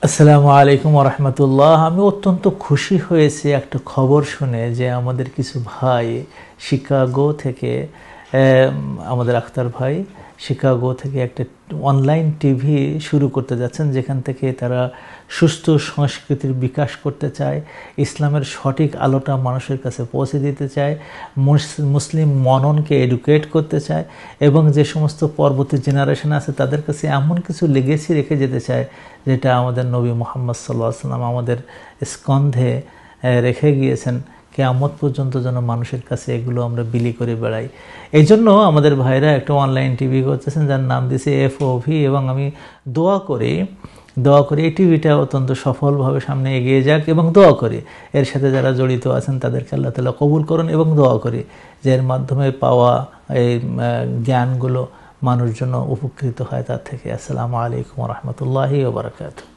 আসসালামু আলাইকুম ওয়া রাহমাতুল্লাহ। আমি অত্যন্ত খুশি হয়েছি একটা খবর শুনে যে আমাদের কিছু ভাই শিকাগো থেকে, আমাদের আখতার ভাই শিকাগো থেকে একটা অনলাইন টিভি শুরু করতে যাচ্ছেন, যেখান থেকে তারা সুস্থ সংস্কৃতির বিকাশ করতে চায়, ইসলামের সঠিক আলোটা মানুষের কাছে পৌঁছে দিতে চায়, মুসলিম মননকে এডুকেট করতে চায় এবং যে সমস্ত পরবর্তী জেনারেশন আছে তাদের কাছে এমন কিছু লেগেসি রেখে যেতে চায় যেটা আমাদের নবী মুহাম্মদ সাল্লাল্লাহু আলাইহি ওয়াসাল্লাম আমাদের স্কন্ধে রেখে গিয়েছেন, কিয়ামত পর্যন্ত যেন মানুষের কাছে এগুলো আমরা বিলি করে বেড়াই। এই জন্য আমাদের ভাইরা একটা অনলাইন টিভি করতেছেন যার নাম দিয়েছে FOV, এবং আমি দোয়া করি এই টিভিটা অত্যন্ত সফলভাবে সামনে এগিয়ে যাক এবং দোয়া করি এর সাথে যারা জড়িত আছেন তাদেরকে আল্লাহ তাআলা কবুল করুন, এবং দোয়া করি যে এর মাধ্যমে পাওয়া এই জ্ঞানগুলো মানুষ জন্য উপকৃত হয় তার থেকে। আসসালামু আলাইকুম ওয়া রাহমাতুল্লাহি ওয়া বারাকাতুহু।